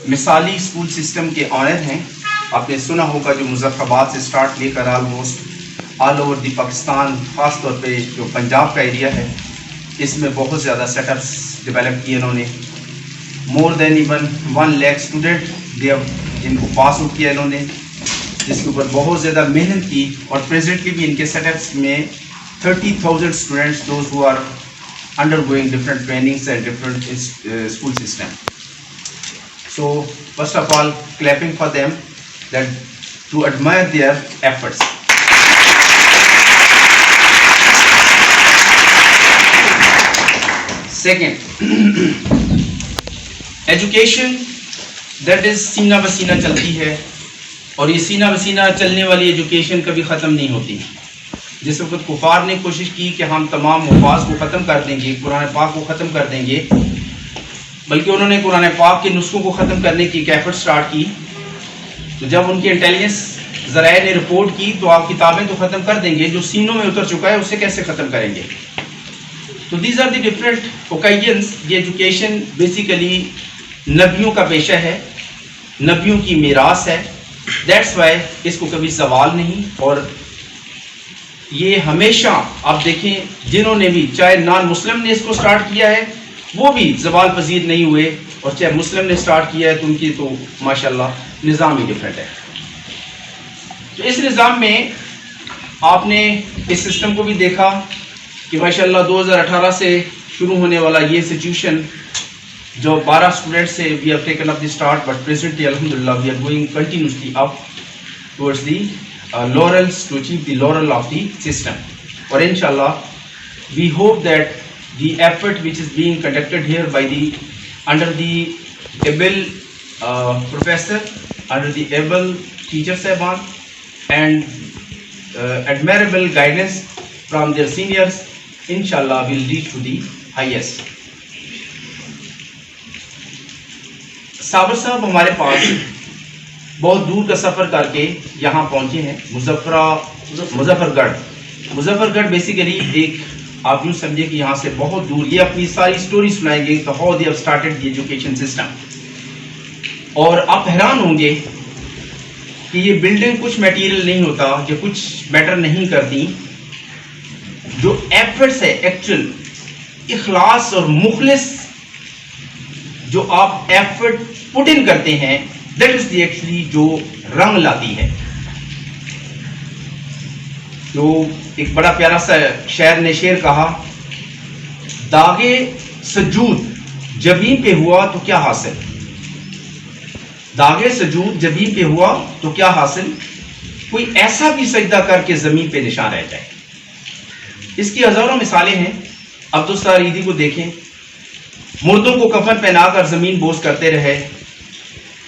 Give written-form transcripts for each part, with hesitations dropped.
مثالی school system کے owner ہیں. آپ نے سنا ہوگا جو مظفر آباد سے سٹارٹ لے کر almost all over the Pakistan, خاص طور پہ جو پنجاب کا ایریا ہے اس میں بہت زیادہ سیٹ اپس ڈیولپ کیے انہوں نے. مور دین ایون 1 لاکھ اسٹوڈنٹ جن کو پاس آؤٹ کیا انہوں نے، جس کے اوپر بہت زیادہ محنت کی. اور پریزنٹلی بھی ان کے سیٹ اپس میں 30,000 students those who are undergoing different trainings and different school system. So first of all, clapping for them, that to admire their efforts. Second, education that is سینہ بسینہ چلتی ہے، اور یہ سینہ بسینہ چلنے والی ایجوکیشن کبھی ختم نہیں ہوتی. جس وقت کفار نے کوشش کی کہ ہم تمام مفاز کو ختم کر دیں گے، قرآن پاک کو ختم کر دیں گے، بلکہ انہوں نے قرآن پاک کے نسخوں کو ختم کرنے کی ایک ایفرٹ سٹارٹ کی. تو جب ان کے انٹیلیجنس ذرائع نے رپورٹ کی تو آپ کتابیں تو ختم کر دیں گے، جو سینوں میں اتر چکا ہے اسے کیسے ختم کریں گے؟ تو دیز آر دی ڈفرینٹ اوکیجنس. یہ ایجوکیشن بیسیکلی نبیوں کا پیشہ ہے، نبیوں کی میراث ہے. دیٹس وائی اس کو کبھی زوال نہیں. اور یہ ہمیشہ آپ دیکھیں جنہوں نے بھی، چاہے نان مسلم نے اس کو سٹارٹ کیا ہے وہ بھی زوال پذیر نہیں ہوئے، اور چاہے مسلم نے سٹارٹ کیا ہے تو ان کی تو ماشاءاللہ نظام ہی ڈفرینٹ ہے. تو اس نظام میں آپ نے اس سسٹم کو بھی دیکھا کہ ماشاءاللہ 2018 سے شروع ہونے والا یہ انسٹیٹیوشن جو 12 اسٹوڈنٹ سے we have taken up the start, but presently الحمدللہ we are going continuously up towards the laurels to achieve the laurel of the system. Or inshallah we hope that the effort which is being conducted here by the under the able professor, under the able teacher sahiban and admirable guidance from their seniors, inshallah will reach to the highest. صابر صاحب ہمارے پاس بہت دور کا سفر کر کے یہاں پہنچے ہیں، مظفر گڑھ بیسیکلی ایک آپ یوں سمجھے کہ یہاں سے بہت دور. یہ اپنی ساری سٹوری سنائیں گے کہ how they have started the education system. اور آپ حیران ہوں گے کہ یہ بلڈنگ کچھ میٹیریل نہیں ہوتا، یہ کچھ میٹر نہیں کرتی. جو ایفرٹس ہے، ایکچوئل اخلاص اور مخلص جو آپ ایفرٹ پٹ ان کرتے ہیں، دیٹ از دی ایکچولی جو رنگ لاتی ہے. جو ایک بڑا پیارا سا شاعر نے شعر کہا، داغے سجود جبیں پہ ہوا تو کیا حاصل، داغے سجود جبیں پہ ہوا تو کیا حاصل، کوئی ایسا بھی سجدہ کر کے زمین پہ نشان رہ جائے. اس کی ہزاروں مثالیں ہیں. عبدالستار عیدی کو دیکھیں، مردوں کو کفن پہنا کر زمین بوس کرتے رہے،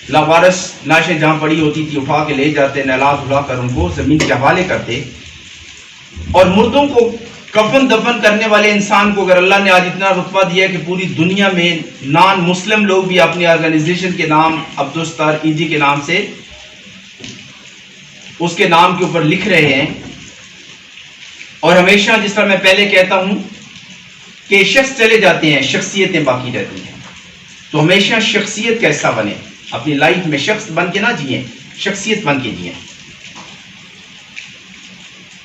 لاوارث لاشیں جہاں پڑی ہوتی تھی اٹھا کے لے جاتے، نہلا دھلا کر ان کو زمین کے حوالے کرتے. اور مردوں کو کفن دفن کرنے والے انسان کو اگر اللہ نے آج اتنا رتبہ دیا کہ پوری دنیا میں نان مسلم لوگ بھی اپنی آرگنائزیشن کے نام عبدالستار عیدی کے نام سے اس کے نام کے اوپر لکھ رہے ہیں. اور ہمیشہ جس طرح میں پہلے کہتا ہوں کہ شخص چلے جاتے ہیں، شخصیتیں باقی رہتی ہیں. تو ہمیشہ شخصیت کا حصہ بنے، اپنی لائف میں شخص بن کے نہ جئیں، شخصیت بن کے جئیں.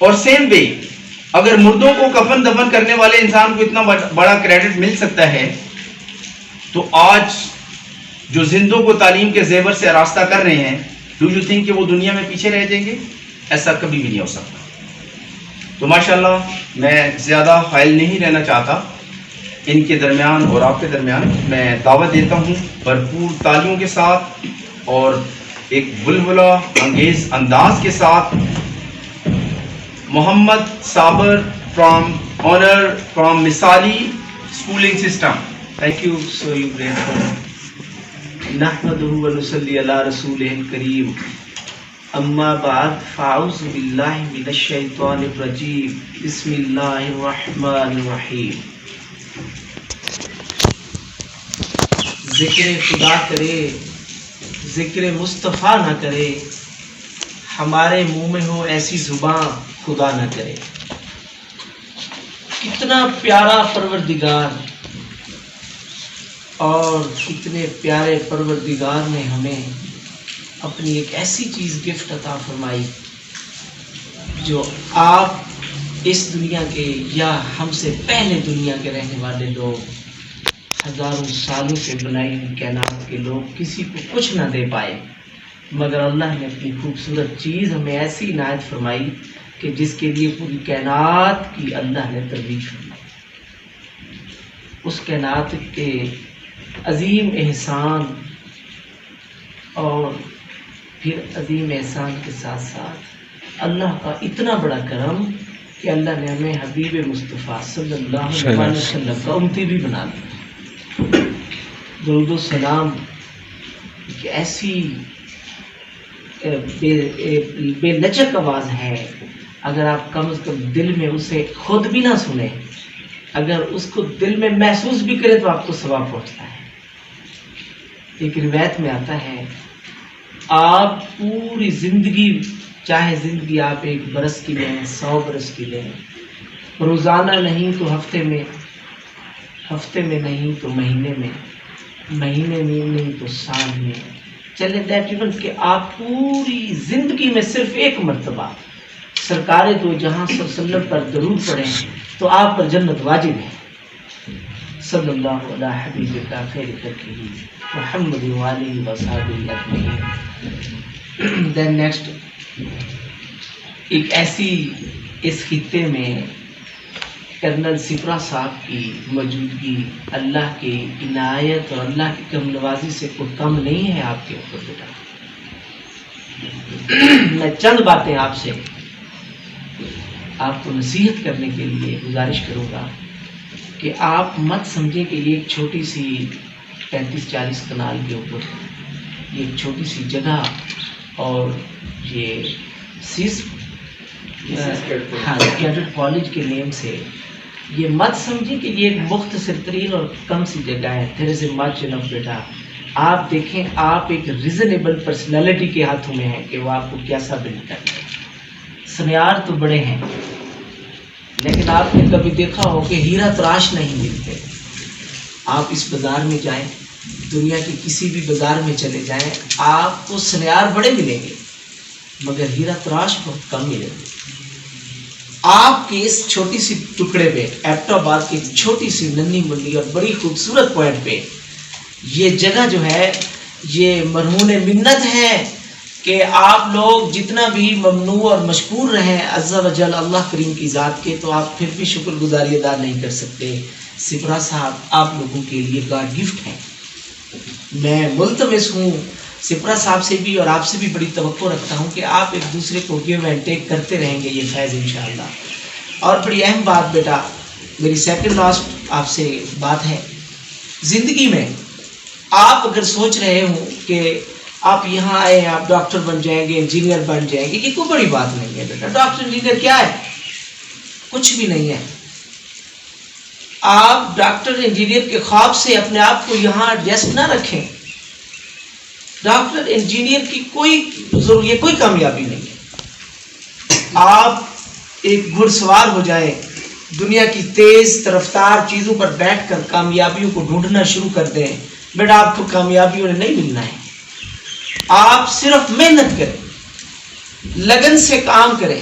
اور سیم وے اگر مردوں کو کفن دفن کرنے والے انسان کو اتنا بڑا کریڈٹ مل سکتا ہے، تو آج جو زندوں کو تعلیم کے زیور سے آراستہ کر رہے ہیں، ڈو یو تھنک کہ وہ دنیا میں پیچھے رہ جائیں گے؟ ایسا کبھی بھی نہیں ہو سکتا. تو ماشاءاللہ میں زیادہ حائل نہیں رہنا چاہتا ان کے درمیان اور آپ کے درمیان. میں دعوت دیتا ہوں بھرپور تالیوں کے ساتھ اور ایک بلبلہ انگیز انداز کے ساتھ محمد صابر فرام آنر فرام مثالی schooling system. Thank you, so you grateful. نحمده ونصلي على رسوله الكريم. اما بعد فاعوذ باللہ من الشیطان الرجیم. بسم اللہ الرحمن الرحیم. ذکر خدا کرے، ذکر مصطفیٰ نہ کرے، ہمارے منہ میں ہو ایسی زباں خدا نہ کرے. کتنا پیارا پروردگار، اور کتنے پیارے پروردگار نے ہمیں اپنی ایک ایسی چیز گفٹ عطا فرمائی جو آپ اس دنیا کے یا ہم سے پہلے دنیا کے رہنے والے لوگ ہزاروں سالوں سے بنائی ہوئی کائنات کے لوگ کسی کو کچھ نہ دے پائے، مگر اللہ نے اپنی خوبصورت چیز ہمیں ایسی عنایت فرمائی کہ جس کے لیے پوری کائنات کی اللہ نے ترویج فرمائی۔ اس کائنات کے عظیم احسان اور پھر عظیم احسان کے ساتھ ساتھ اللہ کا اتنا بڑا کرم کہ اللہ نے ہمیں حبیب مصطفیٰ صلی اللہ علیہ وسلم کا امتی بھی بنا دیا۔ درود و سلام ایک ایسی بے لچک آواز ہے، اگر آپ کم از کم دل میں اسے خود بھی نہ سنیں، اگر اس کو دل میں محسوس بھی کریں تو آپ کو ثواب پہنچتا ہے۔ ایک روایت میں آتا ہے آپ پوری زندگی، چاہے زندگی آپ 1 برس کی لیں، 100 برس کی لیں، روزانہ نہیں تو ہفتے میں نہیں تو مہینے میں نہیں تو سال میں، چلے دیٹ ایون کہ آپ پوری زندگی میں صرف 1 مرتبہ سرکار دو جہاں صلی اللہ علیہ وسلم پر درود پڑھیں تو آپ پر جنت واجب ہے۔ صلی اللہ علیہ حبیبک خیر خلقہ محمد وآلہ وصحبہ اجمعین۔ دین نیکسٹ، ایک ایسی اس خطے میں کرنل سپرا صاحب کی موجودگی اللہ کی عنایت اور اللہ کی کرم نوازی سے کوئی کم نہیں ہے آپ کے اوپر بیٹا۔ میں چند باتیں آپ سے آپ کو نصیحت کرنے کے لیے گزارش کروں گا کہ آپ مت سمجھیں کہ یہ ایک چھوٹی سی 35-40 کنال کے اوپر یہ ایک چھوٹی سی جگہ اور یہ کیڈٹ کالج کے نیم سے یہ مت سمجھیں کہ یہ ایک مختصر ترین اور کم سی جگہ ہے۔ دیر از اے مچ انف بیٹا۔ آپ دیکھیں آپ ایک ریزنیبل پرسنالٹی کے ہاتھوں میں ہیں کہ وہ آپ کو کیسا بلڈ کرنا ہے۔ سنیار تو بڑے ہیں لیکن آپ نے کبھی دیکھا ہو کہ ہیرا تراش نہیں ملتے۔ آپ اس بازار میں جائیں، دنیا کے کسی بھی بازار میں چلے جائیں، آپ کو سنیار بڑے ملیں گے مگر ہیرا تراش بہت کم ملیں گے۔ آپ کے اس چھوٹی سی ٹکڑے پہ، ایبٹ آباد کی ایک چھوٹی سی ننھی منی اور بڑی خوبصورت پوائنٹ پہ یہ جگہ جو ہے یہ مرہون منت ہے کہ آپ لوگ جتنا بھی ممنوع اور مشکور رہیں عز و جل اللہ کریم کی ذات کے، تو آپ پھر بھی شکر گزاری ادا نہیں کر سکتے۔ سپرا صاحب آپ لوگوں کے لیے گاڈ گفٹ ہیں۔ میں ملتمس ہوں سپرا صاحب سے بھی اور آپ سے بھی بڑی توقع رکھتا ہوں کہ آپ ایک دوسرے کو گیو اینڈ ٹیک کرتے رہیں گے، یہ فیض انشاءاللہ۔ اور بڑی اہم بات بیٹا، میری سیکنڈ لاسٹ آپ سے بات ہے، زندگی میں آپ اگر سوچ رہے ہوں کہ آپ یہاں آئے ہیں، آپ ڈاکٹر بن جائیں گے، انجینئر بن جائیں گے، یہ کوئی بڑی بات نہیں ہے بیٹا۔ ڈاکٹر انجینئر کیا ہے؟ کچھ بھی نہیں ہے۔ آپ ڈاکٹر انجینئر کے خواب سے اپنے آپ کو یہاں ایڈجسٹ نہ رکھیں۔ ڈاکٹر انجینئر کی کوئی کامیابی نہیں ہے۔ آپ ایک گھڑ سوار ہو جائیں، دنیا کی تیز رفتار چیزوں پر بیٹھ کر کامیابیوں کو ڈھونڈنا شروع کر دیں، بیٹا آپ کو کامیابیوں نے نہیں ملنا ہے۔ آپ صرف محنت کریں، لگن سے کام کریں،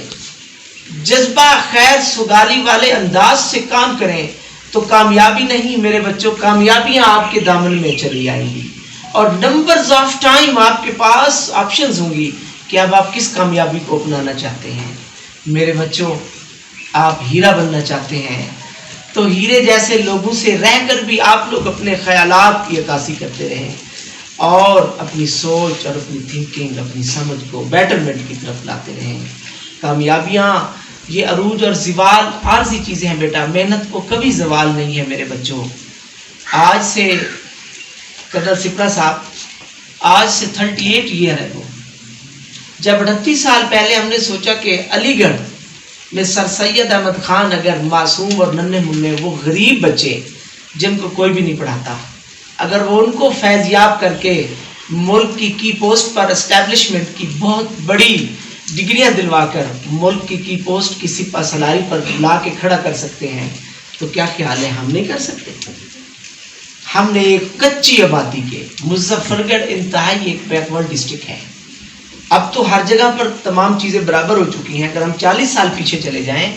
جذبہ خیر سگالی والے انداز سے کام کریں تو کامیابی نہیں میرے بچوں، کامیابیاں آپ کے دامن میں چلی آئیں گی اور نمبرز آف ٹائم آپ کے پاس آپشنز ہوں گی کہ اب آپ کس کامیابی کو اپنانا چاہتے ہیں۔ میرے بچوں، آپ ہیرا بننا چاہتے ہیں تو ہیرے جیسے لوگوں سے رہ کر بھی آپ لوگ اپنے خیالات کی عکاسی کرتے رہیں اور اپنی سوچ اور اپنی تھنکنگ، اپنی سمجھ کو بیٹرمنٹ کی طرف لاتے رہیں۔ کامیابیاں یہ عروج اور زوال عارضی چیزیں ہیں بیٹا، محنت کو کبھی زوال نہیں ہے میرے بچوں۔ آج سے کرنل سپرا صاحب آج سے 38 ایئر ہے وہ، جب 38 سال پہلے ہم نے سوچا کہ علی گڑھ میں سر سید احمد خان اگر معصوم اور ننھے منھے وہ غریب بچے جن کو کوئی بھی نہیں پڑھاتا، اگر وہ ان کو فیضیاب کر کے ملک کی پوسٹ پر اسٹیبلشمنٹ کی بہت بڑی ڈگریاں دلوا کر ملک کی پوسٹ کی سپہ سالاری پر لا کے کھڑا کر سکتے ہیں تو کیا خیال ہے ہم نہیں کر سکتے؟ ہم نے ایک کچی آبادی کے مظفر گڑھ انتہائی ایک بیکورڈ ڈسٹرکٹ ہے. اب تو ہر جگہ پر تمام چیزیں برابر ہو چکی ہیں. اگر ہم 40 سال پیچھے چلے جائیں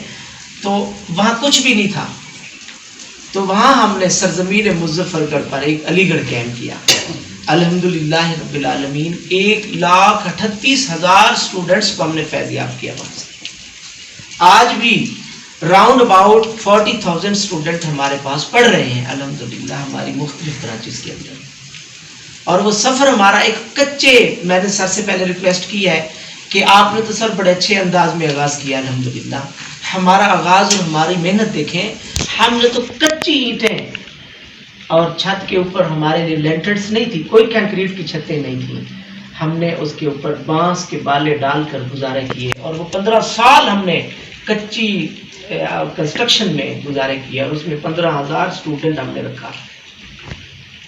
تو وہاں کچھ بھی نہیں تھا. تو وہاں ہم نے سرزمین مظفر گڑھ پر ایک علی گڑھ کیمپ کیا. الحمدللہ رب العالمین 1,38,000 اسٹوڈنٹس کو ہم نے فیضیاب کیا. وہاں سے آج بھی راؤنڈ اباؤٹ 40,000 اسٹوڈنٹ ہمارے پاس پڑھ رہے ہیں الحمدللہ ہماری مختلف برانچز کے اندر. اور وہ سفر ہمارا ایک کچے، میں نے سر سے پہلے ریکویسٹ کی ہے کہ آپ نے تو سر بڑے اچھے انداز میں آغاز کیا الحمدللہ. ہمارا آغاز اور ہماری محنت دیکھیں. ہم نے تو کچی اینٹیں اور چھت کے اوپر ہمارے لیے لینٹرز نہیں تھی، کوئی کنکریٹ کی چھتیں نہیں تھیں. ہم نے اس کے اوپر بانس کے بالے ڈال کر گزارے کیے اور وہ 15 سال ہم نے کچی کنسٹرکشن میں گزارے کیے اور اس میں 15,000 اسٹوڈنٹ ہم نے رکھا.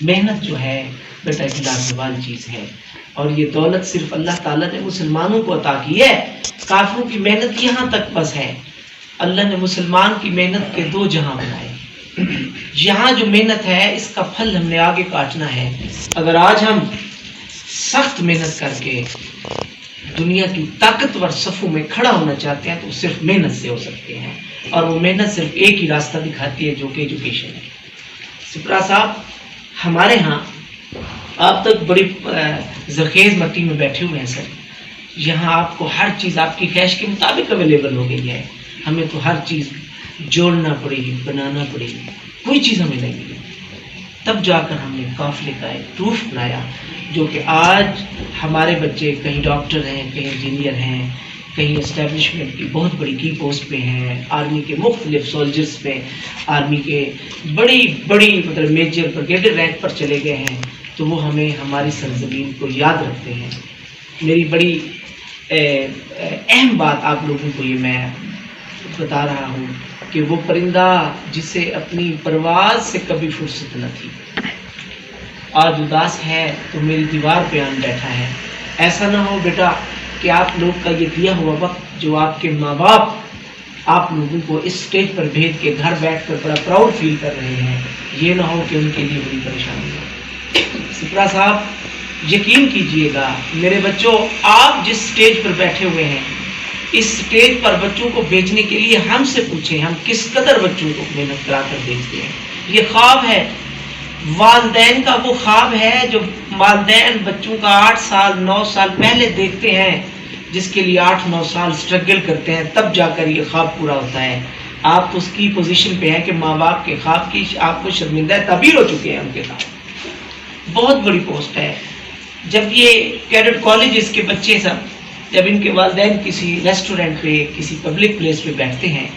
محنت جو ہے بیٹا ایک لازوال چیز ہے اور یہ دولت صرف اللہ تعالیٰ نے مسلمانوں کو عطا کی ہے. کافروں کی محنت یہاں تک بس ہے. اللہ نے مسلمان کی محنت کے 2 جہاں بنائے. یہاں جو محنت ہے اس کا پھل ہم نے آگے کاٹنا ہے. اگر آج ہم سخت محنت کر کے دنیا کی طاقتور صفوں میں کھڑا ہونا چاہتے ہیں تو صرف محنت سے ہو سکتے ہیں. اور وہ محنت صرف ایک ہی راستہ دکھاتی ہے جو کہ ایجوکیشن ہے. سپرا صاحب ہمارے ہاں آپ تک بڑی زرخیز مٹی میں بیٹھے ہوئے ہیں سر. یہاں آپ کو ہر چیز آپ کی خواہش کے مطابق اویلیبل ہو گئی ہے. ہمیں تو ہر چیز جوڑنا پڑے گی، بنانا پڑے گی. کوئی چیز ہمیں نہیں ملی. تب جا کر ہم نے قافلے کا ایک پروف بنایا جو کہ آج ہمارے بچے کہیں ڈاکٹر ہیں، کہیں انجینئر ہیں، کہیں اسٹیبلشمنٹ کی بہت بڑی کی پوسٹ پہ ہیں، آرمی کے مختلف سولجرز پہ، آرمی کے بڑی بڑی مطلب میجر بریگیڈیئر رینک پر چلے گئے ہیں. تو وہ ہمیں ہماری سرزمین کو یاد رکھتے ہیں. میری بڑی اہم بات آپ لوگوں کو یہ میں بتا رہا ہوں کہ وہ پرندہ جسے اپنی پرواز سے کبھی فرصت نہ تھی آج اداس ہے تو میری دیوار پہ آن بیٹھا ہے. ایسا نہ ہو بیٹا کہ آپ لوگ کا یہ دیا ہوا وقت جو آپ کے ماں باپ آپ لوگوں کو اس سٹیج پر بھیج کے گھر بیٹھ کر بڑا پراؤڈ فیل کر رہے ہیں، یہ نہ ہو کہ ان کے لیے بڑی پریشانی ہو. سپرا صاحب یقین کیجئے گا میرے بچوں، آپ جس سٹیج پر بیٹھے ہوئے ہیں اس سٹیج پر بچوں کو بھیجنے کے لیے ہم سے پوچھیں ہم کس قدر بچوں کو محنت کرا کر بھیجتے ہیں. یہ خواب ہے والدین کا، وہ خواب ہے جو والدین بچوں کا 8 سال 9 سال پہلے دیکھتے ہیں، جس کے لیے 8-9 سال سٹرگل کرتے ہیں، تب جا کر یہ خواب پورا ہوتا ہے. آپ اس کی پوزیشن پہ ہیں کہ ماں باپ کے خواب کی آپ کو شرمندہ تعبیر ہو چکے ہیں. ان کے ساتھ بہت بڑی پوسٹ ہے. جب یہ کیڈٹ کالجز کے بچے سب جب ان کے والدین کسی ریسٹورنٹ پہ کسی پبلک پلیس پہ بیٹھتے ہیں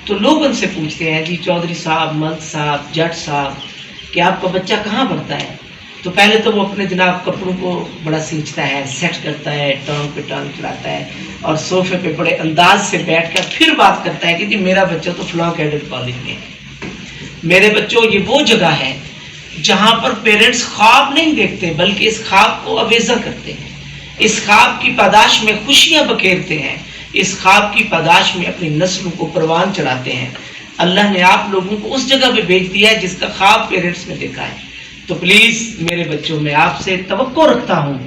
تو لوگ ان سے پوچھتے ہیں جی چودھری صاحب، ملک صاحب، جٹ صاحب کہ آپ کا بچہ کہاں پڑھتا ہے؟ تو پہلے تو وہ اپنے جناب کپڑوں کو بڑا سینچتا ہے، سیٹ کرتا ہے، ٹانگ پہ ٹانگ چلاتا ہے اور صوفے پہ بڑے انداز سے بیٹھ کر پھر بات کرتا ہے کہ جی میرا بچہ تو فلاں کیڈٹ کالج میں ہے. میرے بچوں یہ وہ جگہ ہے جہاں پر پیرنٹس خواب نہیں دیکھتے بلکہ اس خواب کو اویزہ کرتے ہیں، اس خواب کی پاداش میں خوشیاں بکھیرتے ہیں، اس خواب کی پاداش میں اپنی نسلوں کو پروان چڑھاتے ہیں. اللہ نے آپ لوگوں کو اس جگہ پہ بھیج دیا ہے جس کا خواب پیرنٹس نے دیکھا ہے. تو پلیز میرے بچوں میں آپ سے توقع رکھتا ہوں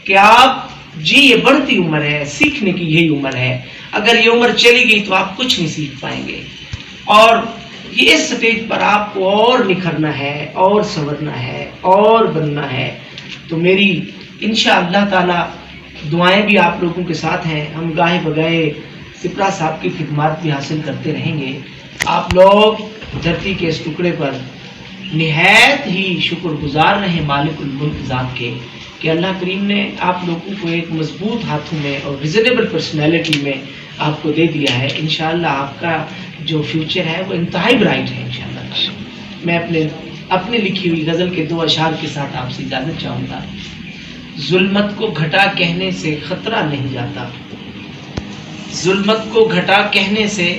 کہ آپ جی یہ بڑھتی عمر ہے، سیکھنے کی یہی عمر ہے. اگر یہ عمر چلی گئی تو آپ کچھ نہیں سیکھ پائیں گے اور یہ اس سٹیج پر آپ کو اور نکھرنا ہے اور سنورنا ہے اور بننا ہے. تو میری انشاءاللہ تعالی دعائیں بھی آپ لوگوں کے ساتھ ہیں. ہم گاہے بگاہے سپرا صاحب کی خدمات بھی حاصل کرتے رہیں گے. آپ لوگ دھرتی کے اس ٹکڑے پر نہایت ہی شکر گزار رہیں مالک الملک ذات کے کہ اللہ کریم نے آپ لوگوں کو ایک مضبوط ہاتھوں میں اور ریزنیبل پرسنالٹی میں آپ کو دے دیا ہے. انشاءاللہ آپ کا جو فیوچر ہے وہ انتہائی برائٹ ہے انشاءاللہ. میں اپنے لکھی ہوئی غزل کے 2 اشعار کے ساتھ آپ سے اجازت چاہوں گا. ظلمت کو گھٹا کہنے سے خطرہ نہیں جاتا، ظلمت کو گھٹا کہنے سے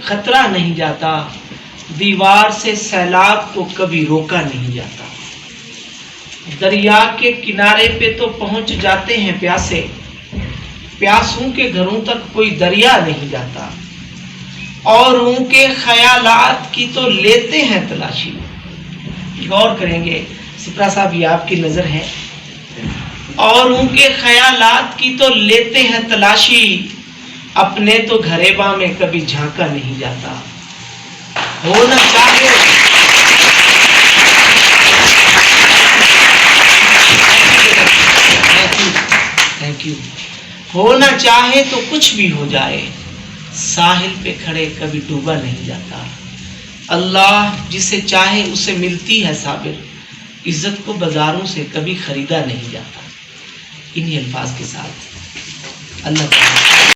خطرہ نہیں جاتا، دیوار سے سیلاب کو کبھی روکا نہیں جاتا. دریا کے کنارے پہ تو پہنچ جاتے ہیں پیاسے، پیاسوں کے گھروں تک کوئی دریا نہیں جاتا. اوروں کے خیالات کی تو لیتے ہیں تلاشی، غور کریں گے. سپرا صاحب یہ آپ کی نظر ہے. اوروں کے خیالات کی تو لیتے ہیں تلاشی، اپنے تو گھریباں میں کبھی جھانکا نہیں جاتا. ہونا چاہے تھینک یو. ہونا چاہے تو کچھ بھی ہو جائے، ساحل پہ کھڑے کبھی ڈوبا نہیں جاتا. اللہ جسے چاہے اسے ملتی ہے صابر، عزت کو بازاروں سے کبھی خریدا نہیں جاتا. انہی الفاظ کے ساتھ اللہ تعالیٰ